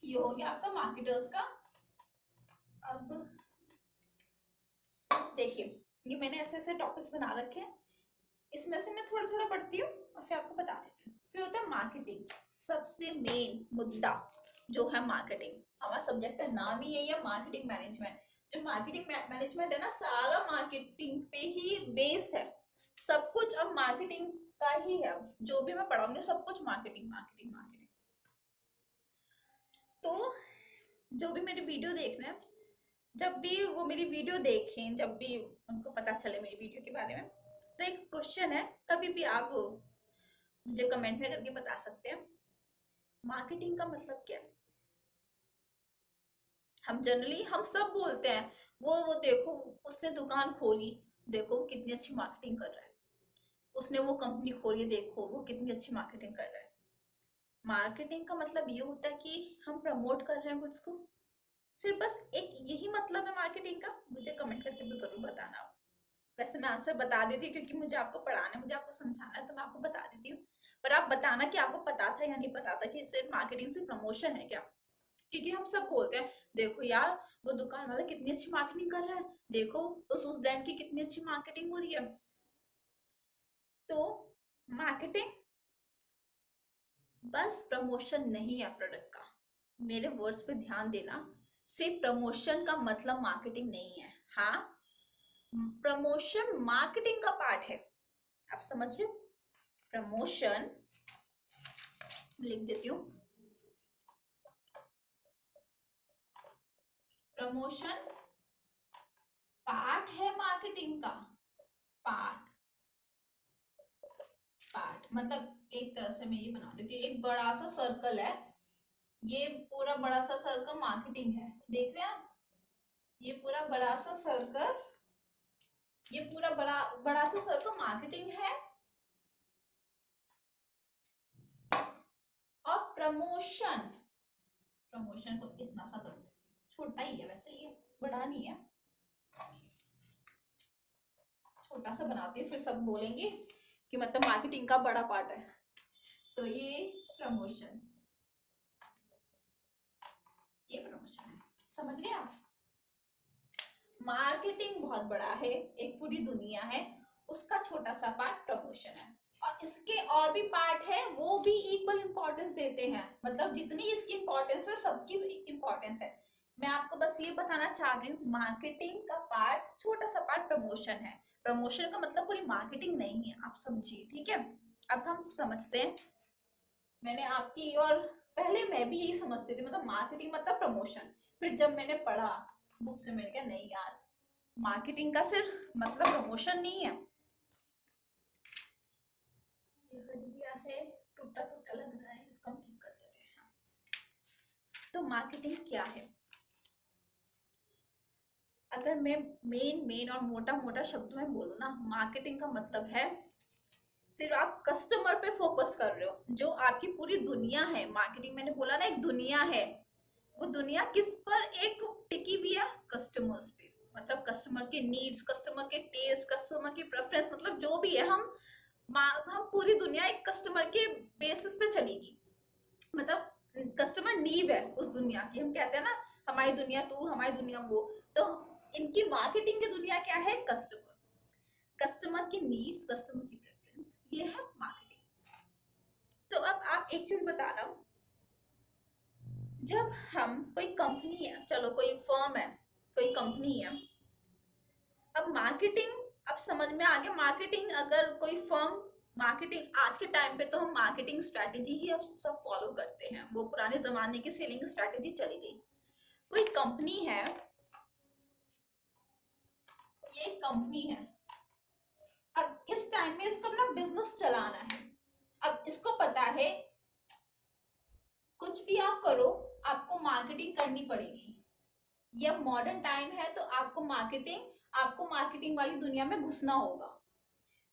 ये हो गया आपका मार्केटर्स का। अब देखिए, ये मैंने ऐसे ऐसे टॉपिक्स बना रखे हैं, इसमें से मैं थोड़ा थोड़ा पढ़ती हूँ और फिर आपको बता देती हूँ। फिर होता है मार्केटिंग, सबसे मेन मुद्दा जो है मार्केटिंग। हमारा सब्जेक्ट का नाम ही यही है, मार्केटिंग मैनेजमेंट। जो मार्केटिंग मैनेजमेंट है ना, सारा मार्केटिंग पे ही बेस है। सब कुछ अब मार्केटिंग का ही है। जो भी मैं पढ़ाऊंगी सब कुछ मार्केटिंग मार्केटिंग मार्केटिंग। तो जो भी मेरी वीडियो देख रहे हैं, जब भी वो मेरी वीडियो देखें, जब भी उनको पता चले मेरी वीडियो के बारे में, तो एक क्वेश्चन है, कभी भी आप मुझे कमेंट में करके बता सकते हैं, मार्केटिंग का मतलब क्या है। हम जनरली हम सब बोलते हैं, वो देखो उसने दुकान खोली, देखो कितनी अच्छी मार्केटिंग कर रहा है, उसने वो कंपनी खोली, देखो वो कितनी अच्छी मार्केटिंग कर रहा है। मार्केटिंग का मतलब ये होता है कि हम प्रमोट कर रहे हैं कुछ को। सिर्फ बस एक यही मतलब है मार्केटिंग का। मुझे कमेंट करके तो जरूर बताना। वैसे मैं आंसर बता देती हूँ क्योंकि मुझे आपको पढ़ाना है, मुझे आपको समझाना है, तो मैं आपको बता देती हूँ। पर आप बताना कि आपको पता था या नहीं पता था कि सिर्फ मार्केटिंग सिर्फ प्रमोशन है क्या। क्योंकि हम सब बोलते हैं, देखो यार वो दुकान वाला कितनी अच्छी मार्केटिंग कर रहा है, देखो उस ब्रांड की कितनी अच्छी मार्केटिंग हो रही है। तो मार्केटिंग बस प्रमोशन नहीं है प्रोडक्ट का। मेरे वर्ड्स पे ध्यान देना, सिर्फ प्रमोशन का मतलब मार्केटिंग नहीं है। हाँ, प्रमोशन मार्केटिंग का पार्ट है। आप समझ रहे हो। प्रमोशन लिख देती हूँ, प्रमोशन पार्ट है मार्केटिंग का। पार्ट पार्ट मतलब एक तरह से मैं ये बना देती हूँ, एक बड़ा सा सर्कल है, ये पूरा बड़ा सा सर्कल मार्केटिंग है। देख रहे हैं आप, ये पूरा बड़ा सा सर्कल, ये पूरा बड़ा बड़ा सा सर्कल मार्केटिंग है। और प्रमोशन, प्रमोशन को इतना सा कर देती हूँ, छोटा ही है वैसे, ये बड़ा नहीं है, छोटा सा बनाती हूँ, फिर सब बोलेंगे कि मतलब मार्केटिंग का बड़ा पार्ट है। तो ये प्रमोशन, ये प्रमोशन है। समझ गए आप। मार्केटिंग बहुत बड़ा है, एक पूरी दुनिया है, उसका छोटा सा पार्ट प्रमोशन है। और इसके और भी पार्ट है, वो भी इक्वल इंपॉर्टेंस देते हैं। मतलब जितनी इसकी इंपॉर्टेंस है सबकी इंपॉर्टेंस है। मैं आपको बस ये बताना चाह रही हूँ, मार्केटिंग का पार्ट छोटा सा पार्ट प्रमोशन है। प्रमोशन का मतलब पूरी मार्केटिंग नहीं है, आप समझिए, ठीक है। अब हम समझते हैं। मैंने आपकी और पहले मैं भी यही समझती थी, मतलब मार्केटिंग मतलब प्रमोशन। फिर जब मैंने पढ़ा बुक से, मैंने कहा नहीं यार, मार्केटिंग का सिर्फ मतलब प्रमोशन नहीं है। ये हट गया है, टूटा टूटा लग रहा है, इसको हम ठीक कर देते हैं। तो मार्केटिंग क्या है, अगर मैं मेन मेन और मोटा मोटा शब्दों में बोलूँ ना, मार्केटिंग का मतलब है सिर्फ आप कस्टमर पे फोकस कर रहे हो। जो आपकी पूरी दुनिया है, मार्केटिंग मैंने बोला ना एक दुनिया है, वो दुनिया किस पर एक टिकी हुई है, कस्टमर्स पे। मतलब कस्टमर के नीड्स, कस्टमर के टेस्ट, कस्टमर की प्रेफरेंस, मतलब जो भी है, हम पूरी दुनिया एक कस्टमर के बेसिस पे चलेगी। मतलब कस्टमर नीड है उस दुनिया की। हम कहते हैं ना, हमारी दुनिया तू, हमारी दुनिया वो। तो इनकी मार्केटिंग की दुनिया क्या है, कस्टमर, कस्टमर की नीड्स, कस्टमर की प्रेफरेंस, ये है मार्केटिंग। तो अब आप एक चीज बता रहा हूँ, जब हम कोई कंपनी है, चलो कोई फर्म है, कोई कंपनी है, अब मार्केटिंग, अब समझ में आ गया मार्केटिंग। अगर कोई फर्म मार्केटिंग, आज के टाइम पे तो हम मार्केटिंग स्ट्रेटेजी ही अब सब फॉलो करते हैं, वो पुराने जमाने की सेलिंग स्ट्रेटेजी चली गई। कोई कंपनी है, ये कंपनी है, अब इस टाइम में इसको अपना बिजनेस चलाना है। अब इसको पता है कुछ भी आप करो आपको मार्केटिंग करनी पड़ेगी। ये मॉडर्न टाइम है, तो आपको मार्केटिंग वाली दुनिया में घुसना होगा।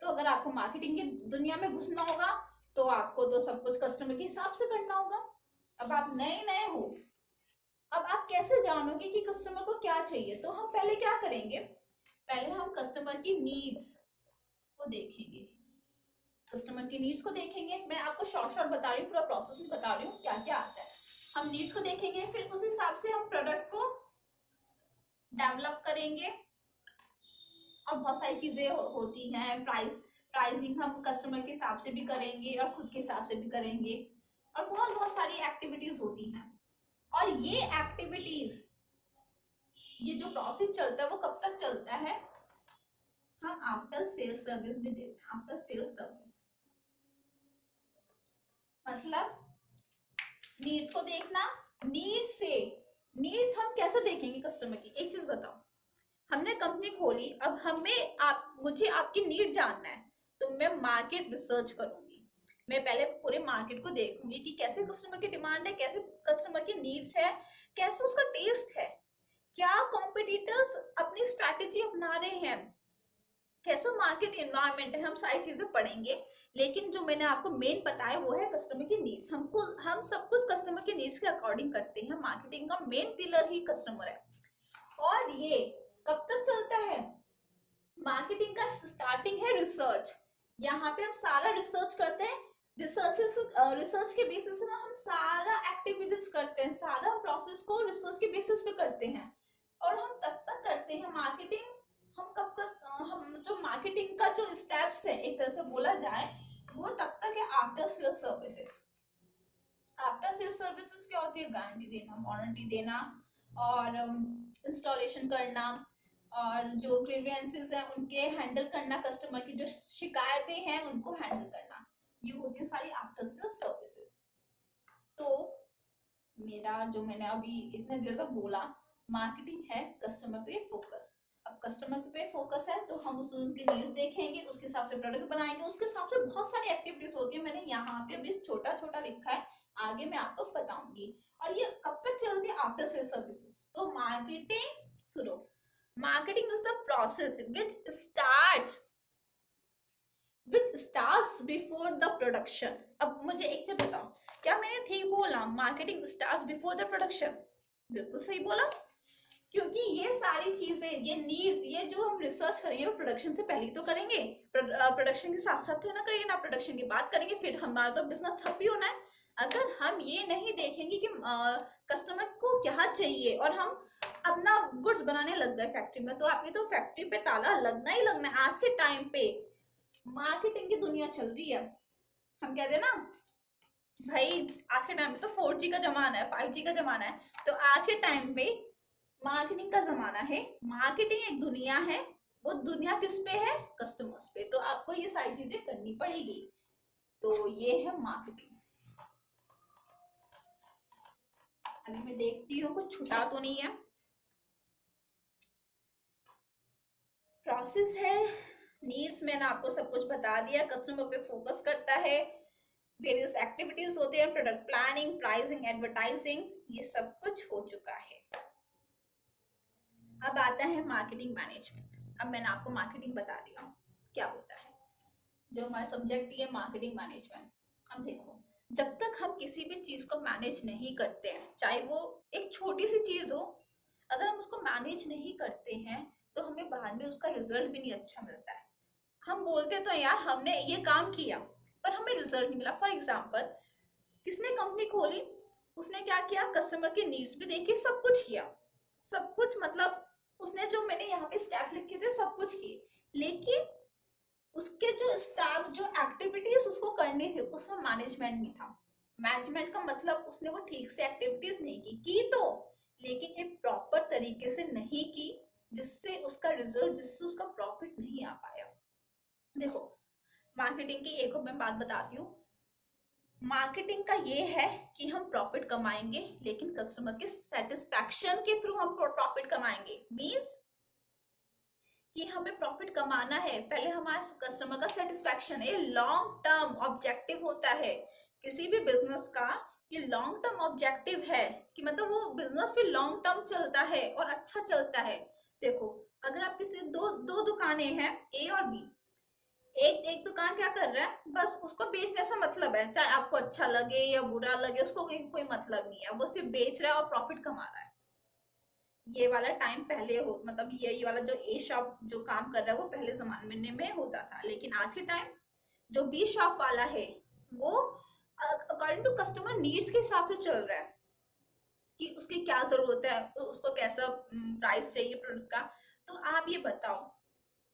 तो अगर आपको मार्केटिंग की दुनिया में घुसना होगा, तो आपको तो सब कुछ कस्टमर के हिसाब से करना होगा। अब आप नए नए हो, अब आप कैसे जानोगे कि कस्टमर को क्या चाहिए। तो हम पहले क्या करेंगे, पहले हम कस्टमर की नीड्स को देखेंगे, कस्टमर की नीड्स को देखेंगे। मैं आपको शॉर्ट शॉर्ट बता रही हूँ, पूरा प्रोसेस नहीं बता रही हूँ क्या क्या आता है। हम नीड्स को देखेंगे, फिर उस हिसाब से हम प्रोडक्ट को डेवलप करेंगे। और बहुत सारी चीजें होती हैं, प्राइसिंग हम कस्टमर के हिसाब से भी करेंगे और खुद के हिसाब से भी करेंगे, और बहुत बहुत सारी एक्टिविटीज होती हैं। और ये एक्टिविटीज, ये जो प्रोसेस चलता है वो कब तक चलता है? हम आफ्टर सेल्स सर्विस भी देते हैं। आफ्टर सेल्स सर्विस मतलब नीड्स को देखना। नीड्स हम कैसे देखेंगे कस्टमर की? एक चीज बताओ, हमने कंपनी खोली, अब मुझे आपकी नीड जानना है, तो मैं मार्केट रिसर्च करूंगी। मैं पहले पूरे मार्केट को देखूंगी कि कैसे कस्टमर की डिमांड है, कैसे कस्टमर की नीड्स है, कैसे उसका टेस्ट है, क्या कॉम्पिटिटर्स अपनी स्ट्रैटेजी अपना रहे हैं, कैसा मार्केट एनवायरनमेंट है, हम सारी चीजें पढ़ेंगे। लेकिन जो मैंने आपको मेन बताया वो है कस्टमर की नीड्स। हम सब कुछ कस्टमर की नीड्स के अकॉर्डिंग करते हैं। मार्केटिंग का मेन पिलर ही कस्टमर है। और ये कब तक चलता है? मार्केटिंग का स्टार्टिंग है रिसर्च। यहाँ पे हम सारा रिसर्च करते हैं। रिसर्च के बेसिस में हम सारा एक्टिविटीज करते हैं, सारा प्रोसेस को रिसर्च के बेसिस पे करते हैं। और हम तब तक करते हैं मार्केटिंग, हम कब तक हम जो मार्केटिंग का जो स्टेप्स है एक तरह से बोला जाए, वो तब तक है after sales services. After sales services क्या होती है? गारंटी देना, वारंटी देना, और इंस्टॉलेशन करना, और जो ग्रीवेंसेस हैं उनके हैंडल करना, कस्टमर की जो शिकायतें हैं उनको हैंडल करना, ये होती है सारी आफ्टर सेल्स सर्विसेज। तो मेरा जो मैंने अभी इतने देर तक बोला, मार्केटिंग है कस्टमर पे फोकस। अब कस्टमर पे फोकस है तो हम उनकी नीड्स देखेंगे, उसके हिसाब से प्रोडक्ट बनाएंगे, उसके हिसाब से बहुत सारी एक्टिविटीज होती है। मैंने यहाँ पे अभी छोटा छोटा लिखा है, आगे मैं आपको बताऊंगी। और ये कब तक चलती है? After sale services. तो मार्केटिंग सुनो, marketing is the process which starts before the production। अब मुझे एक चीज बताओ, क्या मैंने ठीक बोला? Marketing starts before the production। बिल्कुल सही बोला, क्योंकि ये सारी चीजें, ये नीड्स, ये जो हम रिसर्च करेंगे वो प्रोडक्शन से पहले तो करेंगे, प्रोडक्शन के साथ साथ तो ना करेंगे ना, प्रोडक्शन की बात करेंगे, फिर हमारा तो बिजनेस ठप ही होना है। अगर हम ये नहीं देखेंगे कि कस्टमर को क्या चाहिए और हम अपना गुड्स बनाने लग गए फैक्ट्री में, तो आपकी तो फैक्ट्री पे ताला लगना ही लगना है। आज के टाइम पे मार्केटिंग की दुनिया चल रही है। हम कहते हैं ना भाई, आज के टाइम पे तो 4G का जमाना है, 5G का जमाना है। तो आज के टाइम पे मार्केटिंग का जमाना है। मार्केटिंग एक दुनिया है, वो दुनिया किस पे है? कस्टमर्स पे। तो आपको ये सारी चीजें करनी पड़ेगी। तो ये है मार्केटिंग। अभी मैं देखती हूँ कुछ छुटा तो नहीं है। प्रोसेस है, नीड्स मैंने आपको सब कुछ बता दिया, कस्टमर पे फोकस करता है, वेरियस एक्टिविटीज होते हैं, प्रोडक्ट प्लानिंग, प्राइसिंग, एडवर्टाइजिंग, ये सब कुछ हो चुका है। अब आता है मार्केटिंग मैनेजमेंट। अब मैंने आपको मार्केटिंग बता दिया क्या होता है, जो हमारा सब्जेक्ट है मार्केटिंग मैनेजमेंट। अब देखो, जब तक हम किसी भी चीज को मैनेज नहीं करते हैं, चाहे वो एक छोटी सी चीज हो, अगर हम उसको मैनेज नहीं करते हैं तो हमें बाद में उसका रिजल्ट भी नहीं अच्छा मिलता है। हम बोलते तो यार हमने ये काम किया, पर हमें रिजल्ट नहीं मिला। फॉर एग्जाम्पल, किसने कंपनी खोली, उसने क्या किया? कस्टमर की नीड्स भी देखी, सब कुछ किया, सब कुछ मतलब उसने जो मैंने यहाँ पे स्टेप लिखे थे सब कुछ किए, लेकिन उसके जो स्टाफ जो एक्टिविटीज उसको करनी थी उसमें मैनेजमेंट नहीं था। मैनेजमेंट का मतलब उसने वो ठीक से एक्टिविटीज नहीं की तो, लेकिन एक प्रॉपर तरीके से नहीं की, जिससे उसका रिजल्ट, जिससे उसका प्रॉफिट नहीं आ पाया। देखो, मार्केटिंग की एक और मैं बात बताती हूँ। मार्केटिंग का ये है कि हम प्रॉफिट कमाएंगे, लेकिन कस्टमर के सेटिस्फैक्शन के थ्रू हम प्रॉफिट कमाएंगे। मींस कि हमें प्रॉफिट कमाना है, पहले हमारा कस्टमर का सेटिस्फैक्शन है। लॉन्ग टर्म ऑब्जेक्टिव होता है किसी भी बिजनेस का, ये लॉन्ग टर्म ऑब्जेक्टिव है कि मतलब वो बिजनेस फिर लॉन्ग टर्म चलता है और अच्छा चलता है। देखो, अगर आप किसी दो दुकानें हैं ए और बी, एक दुकान क्या कर रहा है, बस उसको बेचने से मतलब है, चाहे आपको अच्छा लगे या बुरा लगे, उसको कोई मतलब नहीं है, वो सिर्फ बेच रहा है और प्रॉफिट कमा रहा है। ये वाला टाइम पहले हो, मतलब ये वाला जो ए शॉप जो काम कर रहा है वो पहले जमाने में होता था। लेकिन आज के टाइम जो बी शॉप वाला है वो अकॉर्डिंग टू कस्टमर नीड्स के हिसाब से चल रहा है। कि उसकी क्या जरूरत है, तो उसको कैसा प्राइस चाहिए प्रोडक्ट का। तो आप ये बताओ,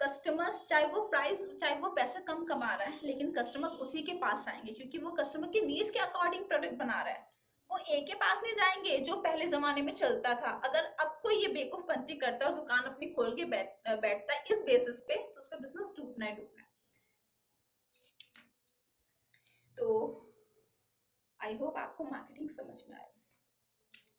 कस्टमर्स चाहे वो पैसा कम कमा रहा है, लेकिन कस्टमर्स उसी के पास आएंगे क्योंकि वो कस्टमर की नीड्स के अकॉर्डिंग प्रोडक्ट बना रहा है। वो एक के पास नहीं जाएंगे जो पहले जमाने में चलता था। अगर अब कोई ये बेवकूफपंती करता है और दुकान अपनी खोल के बैठता है इस बेसिस पे, तो उसका बिजनेस डूबना ही डूबना है। तो आई होप आपको मार्केटिंग समझ में आया।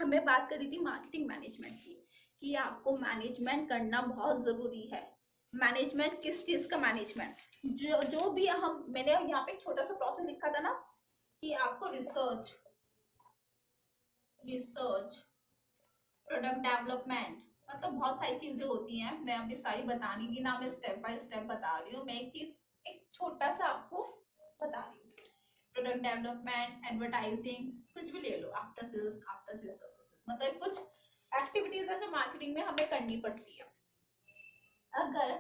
अब मैं बात कर रही थी मार्केटिंग मैनेजमेंट की, कि आपको मैनेजमेंट करना बहुत जरूरी है। मैनेजमेंट किस चीज का मैनेजमेंट, जो भी हम, मैंने यहाँ पे एक छोटा सा प्रोसेस लिखा था ना, कि आपको रिसर्च, प्रोडक्ट डेवलपमेंट, मतलब बहुत सारी चीजें होती हैं। मैं अभी सारी बतानी नहीं ना, मैं स्टेप बाय स्टेप बता रही हूँ। मैं एक छोटा सा आपको बता रही हूँ। प्रोडक्ट डेवलपमेंट, एडवर्टाइजिंग, कुछ भी ले लो, आफ्टर सेल्स सर्विसेज, मतलब कुछ एक्टिविटीज है जो मार्केटिंग में हमें करनी पड़ती है। अगर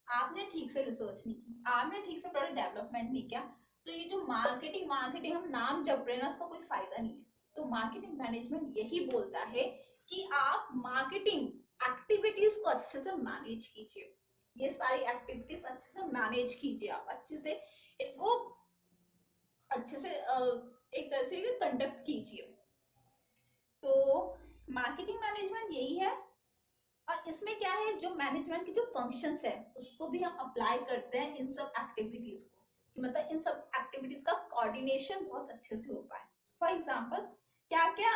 आपने ठीक से रिसर्च नहीं की, आपने ठीक से प्रोडक्ट डेवलपमेंट नहीं किया, तो ये जो मार्केटिंग मार्केटिंग हम नाम जप रहे हैं ना, उसका कोई फायदा नहीं है। तो मार्केटिंग मैनेजमेंट यही बोलता है कि आप मार्केटिंग एक्टिविटीज को अच्छे से मैनेज कीजिए। ये सारी एक्टिविटीज अच्छे से मैनेज कीजिए, आप अच्छे से इनको अच्छे से एक तरह से कंडक्ट कीजिए। तो मार्केटिंग मैनेजमेंट यही है। और इसमें क्या है, जो मैनेजमेंट के जो फंक्शंस है उसको भी हम अप्लाई करते हैं इन सब एक्टिविटीज को, कि मतलब इन सब एक्टिविटीज का कोऑर्डिनेशन बहुत अच्छे से हो पाए। फॉर एग्जांपल, क्या क्या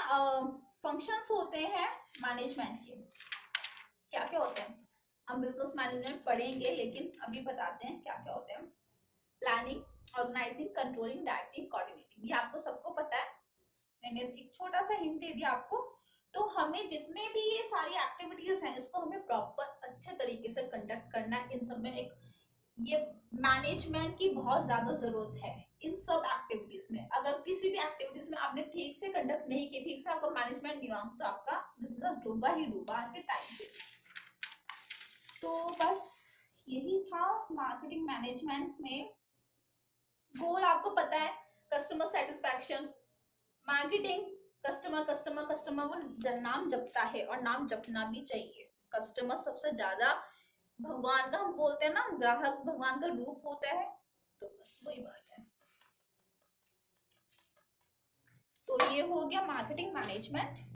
फंक्शंस होते हैं मैनेजमेंट के, क्या क्या होते हैं। हम बिजनेस मैनेजमेंट पढ़ेंगे, लेकिन अभी बताते हैं क्या क्या होते हैं। Planning, organising, controlling, directing, coordinating, ये आपको सबको पता है। मैंने एक छोटा सा हिंट दे दिया आपको। तो हमें जितने भी ये सारी एक्टिविटीज हैं, इसको हमें प्रॉपर अच्छे तरीके से कंडक्ट करना है। इन सब में एक ये मैनेजमेंट की बहुत ज्यादा जरूरत है। इन सब एक्टिविटीज में, अगर किसी भी एक्टिविटीज में आपने ठीक से कंडक्ट नहीं की, ठीक से आपका मैनेजमेंट नहीं हुआ, तो आपका बिजनेस डूबा ही डूबा आज के टाइम पे। तो बस यही था मार्केटिंग मैनेजमेंट में। गोल आपको पता है, customer satisfaction. Marketing, customer customer customer, वो नाम जपता है और नाम जपना भी चाहिए। कस्टमर सबसे ज्यादा भगवान का, हम बोलते हैं ना, ग्राहक भगवान का रूप होता है। तो बस वही बात है। तो ये हो गया मार्केटिंग मैनेजमेंट।